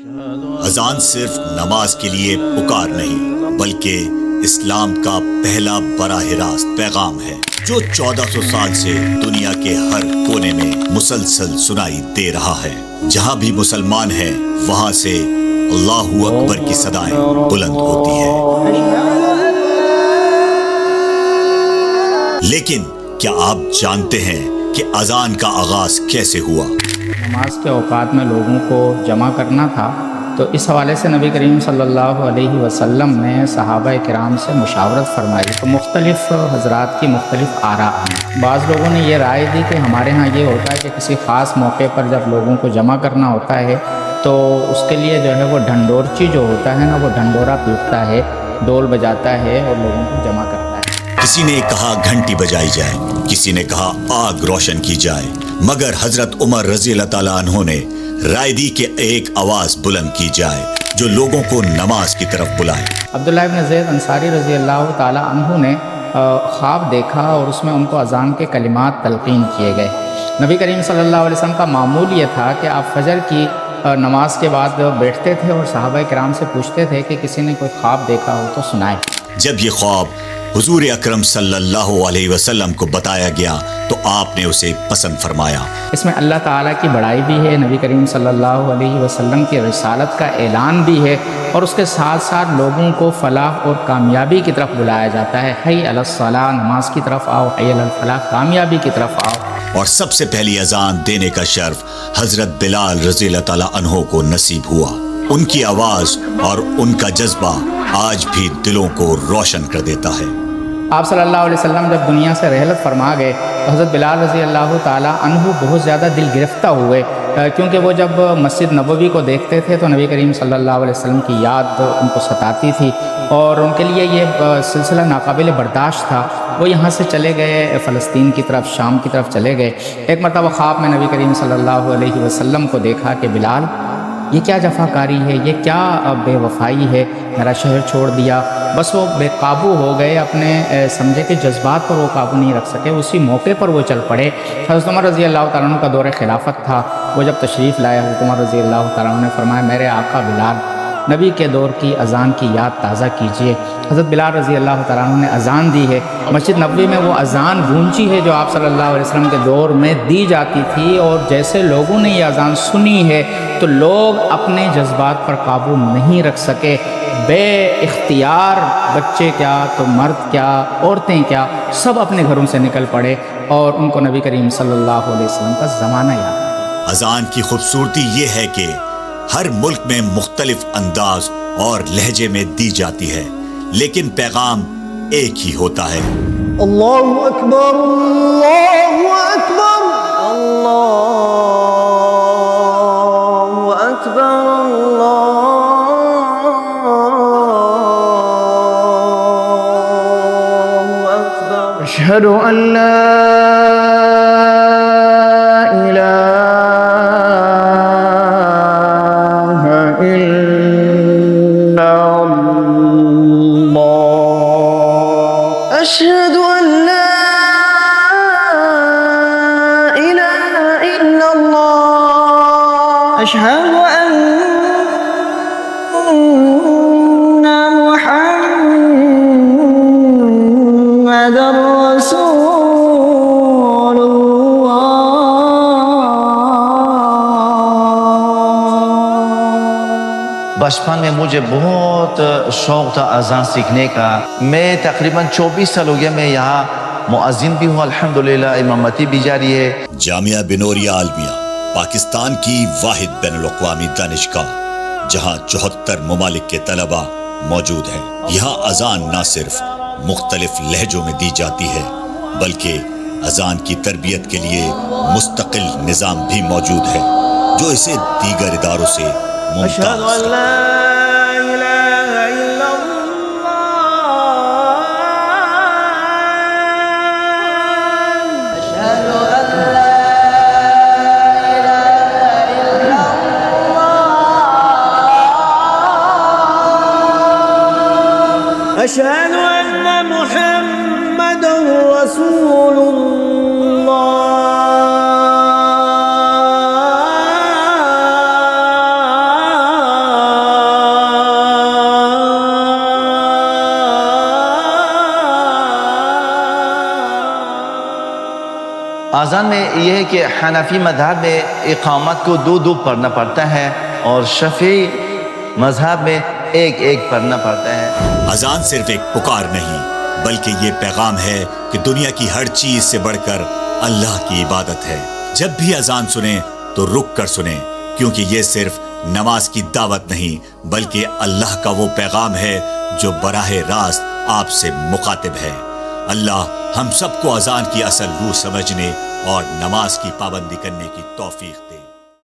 اذان صرف نماز کے لیے پکار نہیں بلکہ اسلام کا پہلا براہ راست پیغام ہے جو 1400 سال سے دنیا کے ہر کونے میں مسلسل سنائی دے رہا ہے۔ جہاں بھی مسلمان ہیں وہاں سے اللہ اکبر کی صدائیں بلند ہوتی ہیں۔ لیکن کیا آپ جانتے ہیں کہ اذان کا آغاز کیسے ہوا؟ نماز کے اوقات میں لوگوں کو جمع کرنا تھا، تو اس حوالے سے نبی کریم صلی اللہ علیہ وسلم نے صحابہ کرام سے مشاورت فرمائی، تو مختلف حضرات کی مختلف آراء ہیں۔ بعض لوگوں نے یہ رائے دی کہ ہمارے ہاں یہ ہوتا ہے کہ کسی خاص موقع پر جب لوگوں کو جمع کرنا ہوتا ہے تو اس کے لیے جو ہے وہ ڈھنڈورچی جو ہوتا ہے نا، وہ ڈھنڈورا پیٹتا ہے، ڈول بجاتا ہے اور لوگوں کو جمع کرتا ہے۔ کسی نے کہا گھنٹی بجائی جائے، کسی نے کہا آگ روشن کی جائے، مگر حضرت عمر رضی اللہ تعالیٰ عنہ نے رائے دی کہ ایک آواز بلند کی جائے جو لوگوں کو نماز کی طرف بلائے۔ عبداللہ ابن زید انصاری رضی اللہ تعالیٰ عنہ نے خواب دیکھا اور اس میں ان کو اذان کے کلمات تلقین کیے گئے۔ نبی کریم صلی اللہ علیہ وسلم کا معمول یہ تھا کہ آپ فجر کی نماز کے بعد بیٹھتے تھے اور صحابہ کرام سے پوچھتے تھے کہ کسی نے کوئی خواب دیکھا ہو تو سنائے۔ جب یہ خواب حضور اکرم صلی اللہ علیہ وسلم کو بتایا گیا تو آپ نے اسے پسند فرمایا۔ اس میں اللہ تعالیٰ کی بڑائی بھی ہے، نبی کریم صلی اللہ علیہ وسلم کی رسالت کا اعلان بھی ہے، اور اس کے ساتھ ساتھ لوگوں کو فلاح اور کامیابی کی طرف بلایا جاتا ہے۔ حی علی الصلاۃ، نماز کی طرف آؤ، حی علی الفلاح، کامیابی کی طرف آؤ۔ اور سب سے پہلی اذان دینے کا شرف حضرت بلال رضی اللہ تعالیٰ عنہ کو نصیب ہوا۔ ان کی آواز اور ان کا جذبہ آج بھی دلوں کو روشن کر دیتا ہے۔ آپ صلی اللہ علیہ وسلم جب دنیا سے رحلت فرما گئے تو حضرت بلال رضی اللہ تعالیٰ عنہ بہت زیادہ دل گرفتہ ہوئے، کیونکہ وہ جب مسجد نبوی کو دیکھتے تھے تو نبی کریم صلی اللہ علیہ وسلم کی یاد ان کو ستاتی تھی، اور ان کے لیے یہ سلسلہ ناقابل برداشت تھا۔ وہ یہاں سے چلے گئے فلسطین کی طرف، شام کی طرف چلے گئے۔ ایک مرتبہ خواب میں نبی کریم صلی اللہ علیہ وسلم کو دیکھا کہ بلال، یہ کیا جفاکاری ہے، یہ کیا بے وفائی ہے، میرا شہر چھوڑ دیا۔ بس وہ بے قابو ہو گئے، اپنے سمجھے کہ جذبات پر وہ قابو نہیں رکھ سکے، اسی موقع پر وہ چل پڑے۔ حضرت عمر رضی اللہ تعالیٰ عنہ کا دور خلافت تھا، وہ جب تشریف لائے حضرت عمر رضی اللہ تعالیٰ عنہ نے فرمایا میرے آقا بلال، نبی کے دور کی اذان کی یاد تازہ کیجئے۔ حضرت بلال رضی اللہ تعالیٰ عنہ نے اذان دی ہے، مسجد نبوی میں وہ اذان گونجی ہے جو آپ صلی اللہ علیہ وسلم کے دور میں دی جاتی تھی، اور جیسے لوگوں نے یہ اذان سنی ہے تو لوگ اپنے جذبات پر قابو نہیں رکھ سکے، بے اختیار بچے کیا تو مرد کیا، عورتیں کیا، سب اپنے گھروں سے نکل پڑے، اور ان کو نبی کریم صلی اللہ علیہ وسلم کا زمانہ یاد۔ اذان کی خوبصورتی یہ ہے کہ ہر ملک میں مختلف انداز اور لہجے میں دی جاتی ہے، لیکن پیغام ایک ہی ہوتا ہے۔ اللہ اکبر، اللہ اکبر، اللہ اکبر، اللہ اکبر، اشہد ان لا أشهد أن لا إله إلا الله، أشهد أن محمد رسول الله۔ بچپن میں مجھے بہت شوق تھا اذان سیکھنے کا۔ میں تقریباً 24 سال ہو گیا میں یہاں مؤذن بھی ہوں، الحمدللہ امامتی بھی جاری ہے۔ جامعہ بنوریہ عالمیہ پاکستان کی واحد بین الاقوامی دانشگاہ جہاں 74 ممالک کے طلباء موجود ہیں۔ یہاں اذان نہ صرف مختلف لہجوں میں دی جاتی ہے بلکہ اذان کی تربیت کے لیے مستقل نظام بھی موجود ہے جو اسے دیگر اداروں سے أشهد ممتاز أن لا إله إلا الله، أشهد أن لا إله إلا الله، أشهد أن محمد رسول الله۔ اذان میں یہ ہے کہ حنفی مذہب میں اقامت کو دو دو پڑھنا پڑتا ہے اور شفیعی مذہب میں ایک ایک پڑھنا پڑتا ہے۔ اذان صرف ایک پکار نہیں بلکہ یہ پیغام ہے کہ دنیا کی ہر چیز سے بڑھ کر اللہ کی عبادت ہے۔ جب بھی اذان سنیں تو رک کر سنیں، کیونکہ یہ صرف نماز کی دعوت نہیں بلکہ اللہ کا وہ پیغام ہے جو براہ راست آپ سے مخاطب ہے۔ اللہ ہم سب کو اذان کی اصل روح سمجھنے اور نماز کی پابندی کرنے کی توفیق دے۔